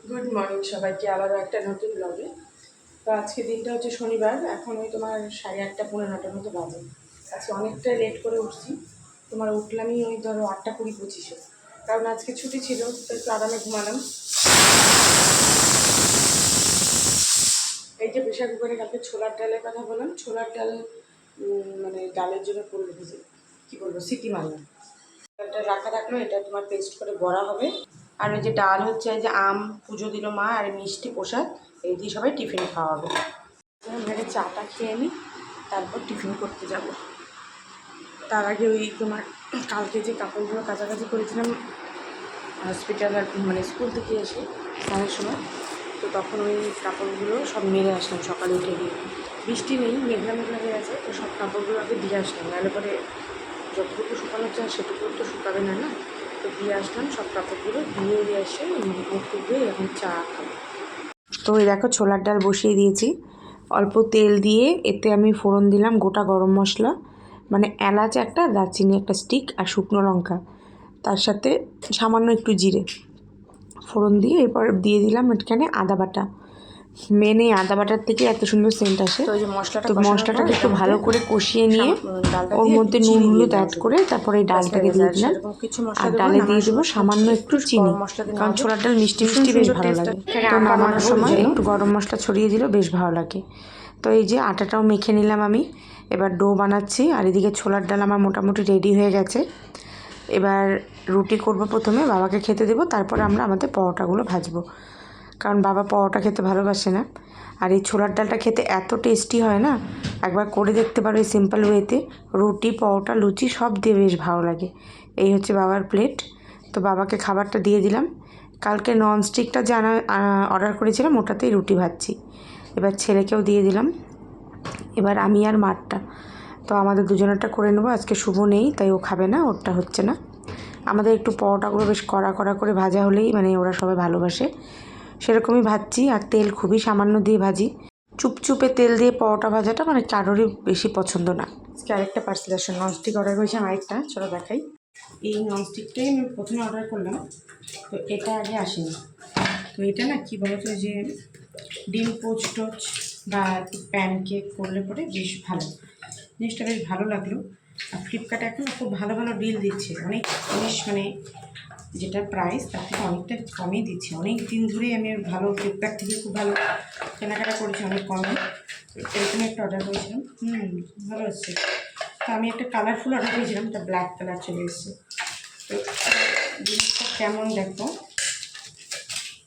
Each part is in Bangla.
গুড মর্নিং সবাইকে, আবারও একটা নতুন ব্লগে। তো আজকে দিনটা হচ্ছে শনিবার। এখন ওই তোমার 8:30 পৌনে 9টার মতো বাজে। আজকে অনেকটা লেট করে উঠছি। তোমার উঠলামই ওই ধরো 8:20-25-এ, কারণ আজকে ছুটি ছিল, তো একটু আরামে ঘুমালাম। এই যে প্রেশার কুকারে কালকে ছোলার ডালের কথা বললাম, ছোলার ডাল মানে ডালের জন্য করলে ভেজে কী বলবো, সিটি মারলাম। ডালটা রাখা থাকলো, এটা তোমার পেস্ট করে বড়া হবে। আর ওই যে ডাল হচ্ছে, এই যে আম পুজো দিল মা, আর মিষ্টি প্রসাদ, এই দিয়ে সবাই টিফিন খাওয়াবে। আমি চাটা খেয়ে নিই, তারপর টিফিন করতে যাব। তার আগে ওই তোমার কালকে যে কাপড়গুলো কাছাকাছি করেছিলাম হসপিটাল আর মানে স্কুল থেকে এসে স্নানের সময়, তো তখন ওই কাপড়গুলো সব মেরে আসলাম সকালে উঠে গিয়ে। বৃষ্টি নেই, মেঘলা মেঘলা হয়ে আছে, তো সব কাপড়গুলো আগে দিয়ে আসলাম, নাহলে পরে যতটুকু শুকানো চায় সেটুকু তো শুকাবে না, না? তো দিয়ে আসলাম সব কাপড়গুলো, দিয়ে এসে মুখ দিয়ে এখন চা খাবো। তো ওই দেখো ছোলার ডাল বসিয়ে দিয়েছি, অল্প তেল দিয়ে এতে আমি ফোড়ন দিলাম গোটা গরম মশলা, মানে এলাচ একটা, দারচিনি একটা স্টিক, আর শুকনো লঙ্কা, তার সাথে সামান্য একটু জিরে ফোড়ন দিয়ে এরপর দিয়ে দিলাম এখানে আদা বাটা। মেন এই আদা বাটার থেকে এত সুন্দর সেন্ট আসে। তো মশলাটাকে একটু ভালো করে কষিয়ে নিয়ে ওর মধ্যে নুন হলুদ অ্যাড করে তারপরে এই ডালটাকে দিয়ে দিলাম, আর ডালে দিয়ে দেবো সামান্য একটু চিনি, কারণ ছোলার ডাল মিষ্টি মিষ্টি বেশ ভালো লাগে। তো নামানোর সময় একটু গরম মশলা ছড়িয়ে দিলেও বেশ ভালো লাগে। তো এই যে আটাটাও মেখে নিলাম আমি, এবার ডো বানাচ্ছি। আর এদিকে ছোলার ডাল আমার মোটামুটি রেডি হয়ে গেছে। এবার রুটি করব, প্রথমে বাবাকে খেতে দেবো, তারপরে আমরা আমাদের পরোটাগুলো ভাজবো, কারণ বাবা পরোটা খেতে ভালোবাসে না। আর এই ছোলার ডালটা খেতে এত টেস্টি হয় না, একবার করে দেখতে পারো এই সিম্পল ওয়েতে। রুটি, পরোটা, লুচি সব দিয়ে বেশ ভালো লাগে। এই হচ্ছে বাবার প্লেট। তো বাবাকে খাবারটা দিয়ে দিলাম। কালকে ননস্টিকটা যে অর্ডার করেছিলাম ওটাতেই রুটি ভাজছি। এবার ছেলেকেও দিয়ে দিলাম। এবার আমি আর মারটা, তো আমাদের দুজনেরটা করে নেবো। আজকে শুভ নেই, তাই ও খাবে না, ওরটা হচ্ছে না। আমাদের একটু পরোটাগুলো বেশ কড়া কড়া করে ভাজা হলেই মানে ওরা সবাই ভালোবাসে, সেরকমই ভাজছি। আর তেল খুবই সামান্য দিয়ে ভাজি, চুপচুপে তেল দিয়ে পরোটা ভাজাটা মানে কারোরই বেশি পছন্দ না। আজকে আরেকটা পার্সেল আসে, ননস্টিক অর্ডার করেছিলাম আরেকটা, চলো দেখাই। এই ননস্টিকটাই আমি প্রথমে অর্ডার করলাম, তো এটা আগে আসেনি। তো এটা না কী বলো তো, যে ডিম পোচ টোচ বা প্যানকেক করলে পরে বেশ ভালো, জিনিসটা বেশ ভালো লাগলো। আর ফ্লিপকার্টে এখন খুব ভালো ভালো ডিল দিচ্ছে, অনেক জিনিস মানে যেটা প্রাইস তার থেকে অনেকটা কমই দিচ্ছে। অনেক দিন ধরেই আমি ভালো ফ্লিপকার্ট থেকে খুব ভালো কেনাকাটা করেছি, অনেক কমে। এরকম একটা অর্ডার করেছিলাম, ভালো হচ্ছে। তো আমি একটা কালারফুল অর্ডার করেছিলাম, এটা ব্ল্যাক কালার চলে এসেছে। তো জিনিসটা কেমন দেখো,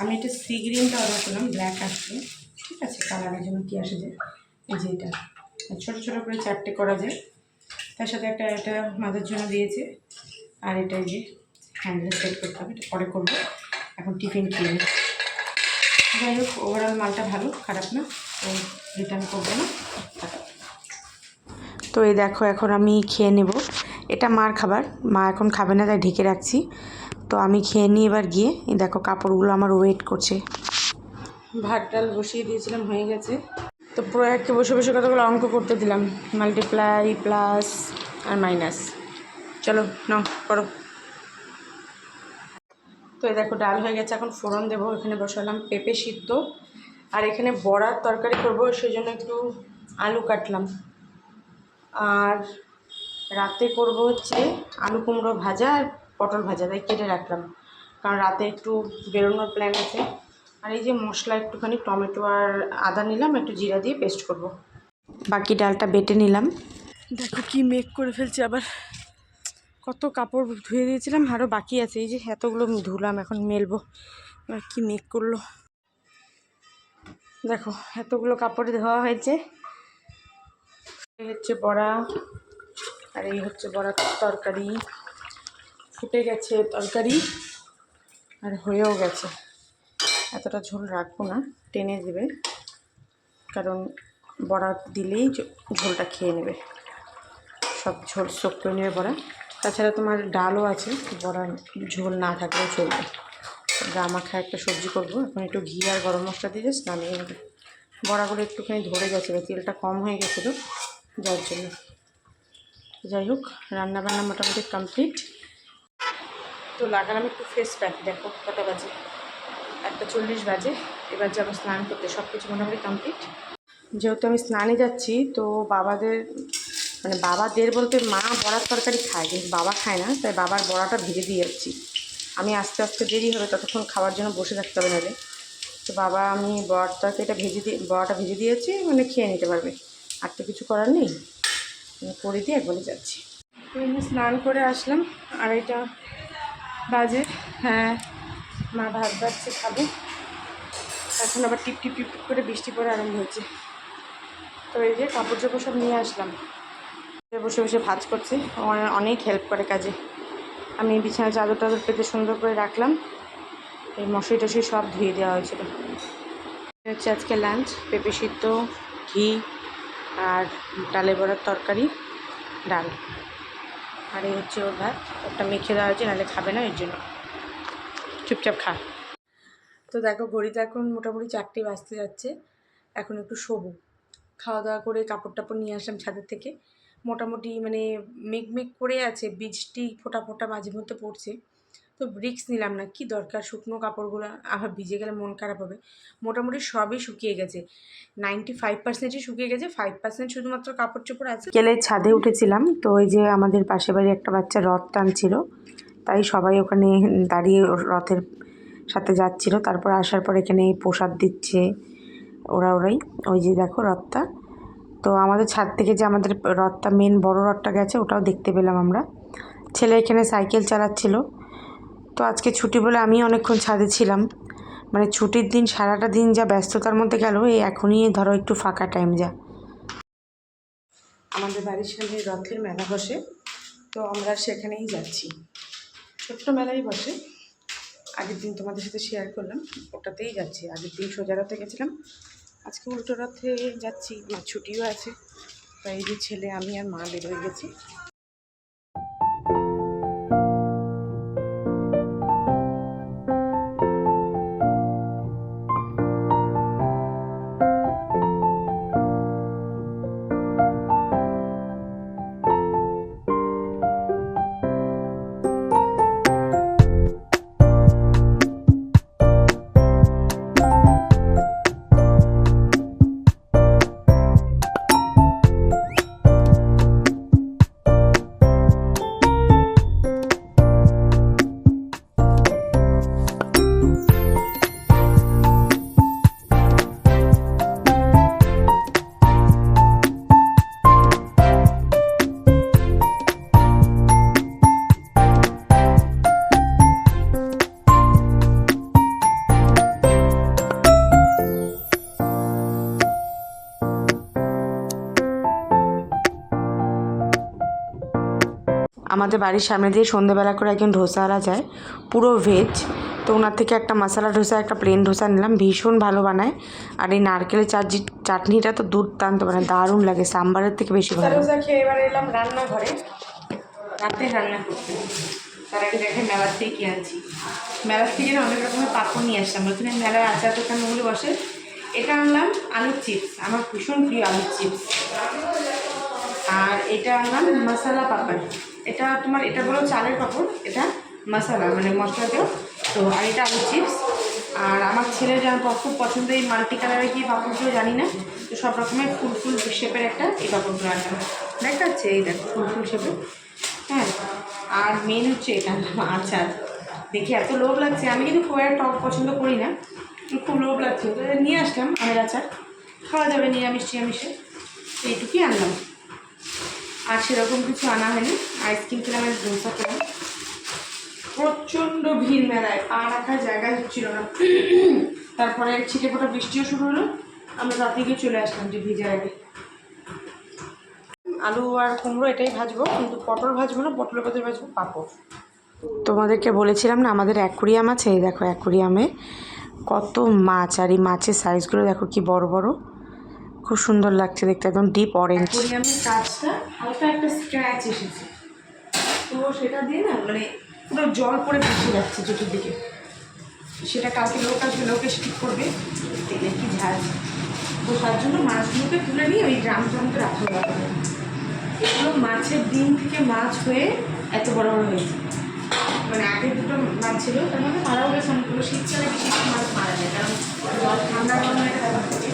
আমি একটা সি গ্রিনটা অর্ডার করলাম, ব্ল্যাক আসছে, ঠিক আছে। কালারের জন্য কী আসে যে এই যে এটা ছোটো ছোটো করে 4টে করা যায়, তার সাথে একটা এটা মাথার জন্য দিয়েছে। আর এটা এই যে হ্যান্ডেল সেট করতে হবে, এটা পরে করবো, এখন টিফিন খেয়ে নিই। যাই হোক, ওভারঅল মালটা ভালো, খারাপ না, তো রিটার্ন করবো না। তো এই দেখো এখন আমি খেয়ে নেব, এটা মার খাবার, মা এখন খাবে না তাই ঢেকে রাখছি। তো আমি খেয়ে নিই এবার গিয়ে। এই দেখো কাপড়গুলো আমার ওয়েট করছে। ভাত ডাল বসিয়ে দিয়েছিলাম, হয়ে গেছে। তো প্রয়াগকে বসে বসে কতগুলো অঙ্ক করতে দিলাম, মাল্টিপ্লাই, প্লাস আর মাইনাস। চলো নাও করো। তো এই দেখো ডাল হয়ে গেছে, এখন ফোড়ন দেবো। এখানে বসালাম পেঁপে সিদ্ধ, আর এখানে বড়ার তরকারি করবো, সেই জন্য একটু আলু কাটলাম। আর রাতে করব হচ্ছে আলু কুমড়ো ভাজা আর পটল ভাজা, তাই কেটে রাখলাম, কারণ রাতে একটু বেরোনোর প্ল্যান আছে। আর এই যে মশলা একটুখানি টমেটো আর আদা নিলাম, একটু জিরা দিয়ে পেস্ট করব। বাকি ডালটা বেটে নিলাম। দেখো কি মেঘ করে ফেলছে আবার, কত কাপড় ধুয়ে দিয়েছিলাম, আরও বাকি আছে। এই যে এতগুলো ধুলাম, এখন মেলবো। আর কি মেঘ করলো দেখো, এতগুলো কাপড় ধোয়া হয়েছে। এই হচ্ছে বড়া, আর এই হচ্ছে বড়ার তরকারি। ফুটে গেছে তরকারি, আর হয়েও গেছে। এতটা ঝোল রাখবো না, টেনে দেবে, কারণ বড়া দিলেই ঝোলটা খেয়ে নেবে, সব ঝোল সোক করে নেবে বড়া। তাছাড়া তোমার ডালও আছে, বড়া ঝোল না থাকলেও চলবে। গা মাখা একটা সবজি করবো, এখন একটু ঘি আর গরম মশলা দিয়ে জাস্ট নামিয়ে নেবে। বড়াগুলো একটুখানি ধরে গেছিলো, তেলটা কম হয়ে গেছিলো যার জন্য। যাই হোক, রান্নাবান্না মোটামুটি কমপ্লিট। তো লাগালাম একটু ফেস প্যাক, দেখো কটা বাজে, 1:40 বাজে। এবার যাবো স্নান করতে। সব কিছু মোটামুটি কমপ্লিট। যেহেতু আমি স্নানে যাচ্ছি তো বাবাদের বলতে মা বড়ার তরকারি খায়, কিন্তু বাবা খায় না, তাই বাবার বড়াটা ভেজে দিয়ে যাচ্ছি। আমি আস্তে আস্তে দেরি হবে, ততক্ষণ খাওয়ার জন্য বসে থাকতে হবে নাহলে। তো আমি বড়ার তরকারিটা বড়াটা ভেজে দিয়েছি, মানে খেয়ে নিতে পারবে। আর তো কিছু করার নেই, করে দিয়ে একবারে যাচ্ছি। তো আমি স্নান করে আসলাম, 2:30 বাজে। হ্যাঁ, মা ভাত বাড়ছে, খাবো। এখন আবার টিপ টিপ টিপ করে বৃষ্টি পড়া আরম্ভ হয়েছে। তো এই যে কাপড় চোপড় সব নিয়ে আসলাম। বসে বসে ভাজ করছে, অনেক হেল্প করে কাজে। আমি বিছানায় চাদর টাদর পেতে সুন্দর করে রাখলাম। এই মশারি টশারি সব ধুয়ে দেওয়া হয়েছিল। হচ্ছে আজকে লাঞ্চ, পেঁপে সিদ্ধ, ঘি আর ডালে বড়ার তরকারি, ডাল। আর এই হচ্ছে ওর ভাত। ওটা মেখে দেওয়া হয়েছে, নাহলে খাবে না, এর জন্য চুপচাপ খা। তো দেখো ঘড়িতে এখন মোটামুটি 4টে বাজতে যাচ্ছে। এখন একটু শোবো। খাওয়া দাওয়া করে কাপড় টাপড় নিয়ে আসলাম ছাদের থেকে। মোটামুটি মানে মেঘ করে আছে, বৃষ্টি ফোঁটা ফোঁটা মাঝে মধ্যে পড়ছে। তো রিস্ক নিলাম না, কি দরকার, শুকনো কাপড়গুলো আবার ভিজে গেলে মন খারাপ হবে। মোটামুটি সবই শুকিয়ে গেছে, 95%ই শুকিয়ে গেছে, 5% শুধুমাত্র কাপড় চোপড় আছে। গেলে ছাদে উঠেছিলাম, তো ওই যে আমাদের পাশে বাড়ি একটা বাচ্চা রথ টানছিল, তাই সবাই ওখানে দাঁড়িয়ে রথের সাথে যাচ্ছিল। তারপর আসার পর এখানে প্রসাদ দিচ্ছে ওরাই। ওই যে দেখো রথটা। তো আমাদের ছাদ থেকে যে আমাদের রথটা, মেন বড় রথটা গেছে, ওটাও দেখতে পেলাম আমরা। ছেলে এখানে সাইকেল চালাচ্ছিল। তো আজকে ছুটি বলে আমি অনেকক্ষণ ছাদে ছিলাম। মানে ছুটির দিন সারাটা দিন যা ব্যস্ততার মধ্যে গেল, এই এখনই ধরো একটু ফাঁকা টাইম যা। আমাদের বাড়ির সামনে রথের মেলা বসে, তো আমরা সেখানেই যাচ্ছি। ছোট্ট মেলাই বসে, আগের দিন তোমাদের সাথে শেয়ার করলাম, ওটাতেই যাচ্ছি। আগের দিন সোজা রথে গেছিলাম, আজকে উল্টো রথে যাচ্ছি। আমার ছুটিও আছে, তাই এই যে ছেলে, আমি আর মা বের হয়ে গেছি। আমাদের বাড়ির সামনে দিয়ে সন্ধ্যেবেলা করে একজন ধোসাওয়ালা যায়, পুরো ভেজ। তো ওনার থেকে একটা মশলা ধোসা, একটা প্লেন ধোসা নিলাম, ভীষণ ভালো বানায়। আর এই নারকেলের চাটনিটা তো দুর্দান্ত, মানে দারুণ লাগে, সাম্বারের থেকে বেশি ভালো। ধোসা খেয়ে এবার এলাম রান্নাঘরে, রাতে রান্না করতে। তার আগে দেখে মেলার থেকে কি আনছি। মেলার থেকে অনেক রকমের পাপড় নিয়ে আসলাম, ওখানে মেলার আচার দোকানগুলো বসে। এটা আনলাম আলুর চিপস, আমার ভীষণ প্রিয় আলুর চিপস। আর এটা আনলাম মশলা পাপড়। এটা তোমার, এটা বলো চালের পাপড়, এটা মশলা মানে মশলা দেও। তো আর এটা আলু চিপস। আর আমার ছেলের যেন খুব পছন্দ এই মাল্টি কালারের কি পাপড়গুলো জানি না, তো সব রকমের ফুল ফুল শেপের একটা এই পাপড়গুলো আনলাম। দেখা যাচ্ছে এই দেখো ফুল ফুল শেপের। হ্যাঁ, আর মেন হচ্ছে এটা আচার। দেখে এত লোভ লাগছে, আমি কিন্তু খুব একটা টক পছন্দ করি না, খুব লোভ লাগছে। তো নিয়ে আসলাম আমের আচার, খাওয়া যাবে নিরামিষ টিরামিষে, এইটুকুই আনলাম। আর সেরকম কিছু আনা হয়নি। আইসক্রিম খেলাম, ধোসা খেলাম। প্রচণ্ড ভিড় মেলায়, পা রাখার জায়গা হচ্ছিল না। তারপরে ছিটে ফোটা বৃষ্টিও শুরু হলো, আমরা রাতে গিয়ে চলে আসলাম যে ভিজার আগে। আলু আর কুমড়ো এটাই ভাজবো, কিন্তু পটল ভাজবো না, পটলের বদলে ভাজবো পাঁপড়। তোমাদেরকে বলেছিলাম না আমাদের অ্যাকুরিয়াম আছে, এই দেখো অ্যাকুরিয়ামে কত মাছ, আর এই মাছের সাইজগুলো দেখো কি বড় বড়, খুব সুন্দর লাগছে দেখতে, একদম ডিপ অরেঞ্জ। অ্যাকুরিয়ামের কাজটা হালকা একটা স্ক্র্যাচ এসেছে, তো সেটা দিয়ে না মানে পুরো জল পড়ে ভেসে যাচ্ছে চতুর্দিকে। সেটা কালকে লোক আসবে, লোকে ঠিক করবে, তেলে কি ঝাঁজ। তো তার জন্য মাছগুলোকে তুলে নিয়ে ওই ড্রাম ট্রামকে রাখা হবে। এগুলো মাছের ডিম থেকে মাছ হয়ে এত বড় বড় হয়েছে। মানে আগে দুটো মাছ ছিল, তার মধ্যে মারাও গেছে অনেকগুলো। শীতকালে বেশি মাছ মারা যায়, কারণ জল ঠান্ডা গরমে একটা ব্যাপার থাকে।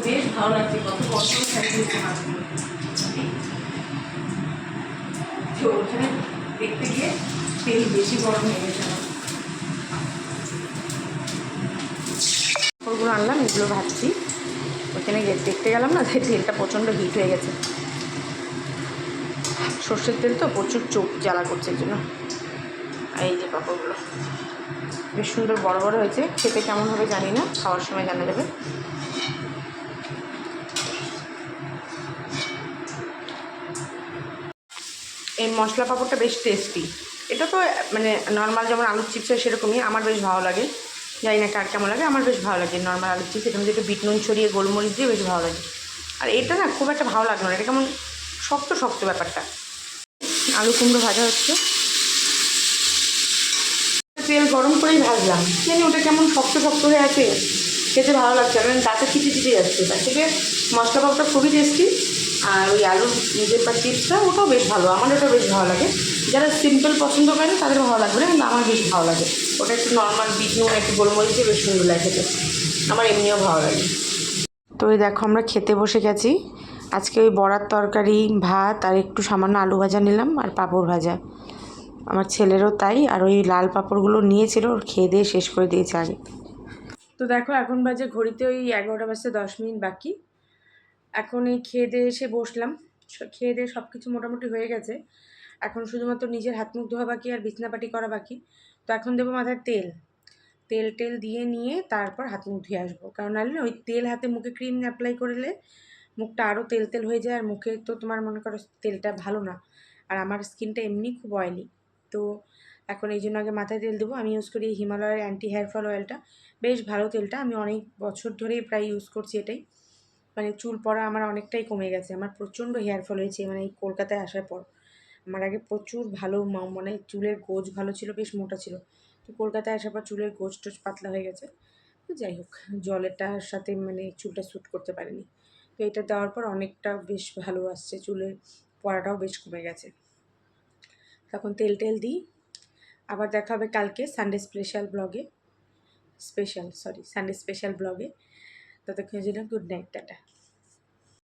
বেশ ভালো লাগছে, কত বছর খাই দিয়েছে মাছগুলো। তো ওখানে দেখতে গিয়ে তেল বেশি গরম হয়ে গেছে আমার। ওগুলো আনলাম, এগুলো ভাজছি। ওখানে দেখতে গেলাম না, তাই তেলটা প্রচণ্ড হিট হয়ে গেছে। সর্ষের তেল তো প্রচুর চোখ জ্বালা করছে এর জন্য। আর এই যে পাঁপড়গুলো বেশ সুন্দর বড় বড় হয়েছে, খেতে কেমন হবে জানি না, খাওয়ার সময় জানা যাবে। এই মশলা পাঁপড়টা বেশ টেস্টি। এটা তো মানে নর্মাল যেমন আলুর চিপস হয় সেরকমই, আমার বেশ ভালো লাগে। জানি না কার কেমন লাগে, আমার বেশ ভালো লাগে নর্মাল আলুর চিপস। এটার মধ্যে একটু বিট নুন ছড়িয়ে গোলমরিচ দিয়ে বেশ ভালো লাগে। আর এটা না খুব একটা ভালো লাগলো না, এটা কেমন শক্ত শক্ত ব্যাপারটা। আলু কুমড়ো ভাজা হচ্ছে, তেল গরম করেই ভাজলাম, জানি ওটা কেমন শক্ত শক্ত হয়ে আছে, খেতে ভালো লাগছে, কারণ দাঁতে চিটে চিটে যাচ্ছে। তার থেকে মশলা পাপড়টা খুবই টেস্টি। আর ওই আলুর যে চিপসটা ওটাও বেশ ভালো, আমার ওটা বেশ ভালো লাগে। যারা সিম্পল পছন্দ করে তাদের ভালো লাগবে না, কিন্তু আমার বেশ ভালো লাগে। ওটা একটু নর্মাল বিট নুন একটু গোলমরিচ দিয়ে বেশ সুন্দর লাগে খেতে, আমার এমনিও ভালো লাগে। তো এই দেখো আমরা খেতে বসে গেছি। আজকে ওই বড়ার তরকারি, ভাত আর একটু সামান্য আলু ভাজা নিলাম আর পাঁপড় ভাজা। আমার ছেলেরও তাই, আর ওই লাল পাঁপড়গুলো নিয়েছিল, ওর খেয়ে দিয়ে শেষ করে দিয়েছে আগে। তো দেখো এখন বাজে ঘড়িতে ওই 11টা বাজতে 10 মিনিট বাকি। এখন এই খেয়ে দিয়ে এসে বসলাম, খেয়ে দিয়ে সব কিছু মোটামুটি হয়ে গেছে। এখন শুধুমাত্র নিজের হাত মুখ ধোয়া বাকি আর বিছনাপাটি করা বাকি। তো এখন দেবো মাথায় তেল, তেল টেল দিয়ে নিয়ে তারপর হাত মুখ ধুয়ে আসবো, কারণ নাহলে ওই তেল হাতে মুখে ক্রিম অ্যাপ্লাই করলে মুখটা আরও তেল তেল হয়ে যায়। আর মুখে তো তোমার মনে করো তেলটা ভালো না, আর আমার স্কিনটা এমনি খুব অয়েলি। তো এখন এই জন্য আগে মাথায় তেল দেবো। আমি ইউজ করি হিমালয়ের অ্যান্টি হেয়ার ফল অয়েলটা, বেশ ভালো তেলটা, আমি অনেক বছর ধরেই প্রায় ইউজ করছি এটাই। মানে চুল পড়া আমার অনেকটাই কমে গেছে, আমার প্রচণ্ড হেয়ার ফল হয়েছে মানে এই কলকাতায় আসার পর। আমার আগে প্রচুর ভালো মানে চুলের গোজ ভালো ছিল, বেশ মোটা ছিল। তো কলকাতায় আসার পর চুলের গোজ টোজ পাতলা হয়ে গেছে। তো যাই হোক, জলেরটার সাথে মানে চুলটা শ্যুট করতে পারেনি। তো এটা দেওয়ার পর অনেকটা বেশ ভালো আসছে, চুলের পড়াটাও বেশ কমে গেছে। তখন তেল টেল দিই। আবার দেখা হবে কালকে সানডে স্পেশাল ব্লগে, সানডে স্পেশাল ব্লগে। ততক্ষণের জন্য গুড নাইট, টাটা।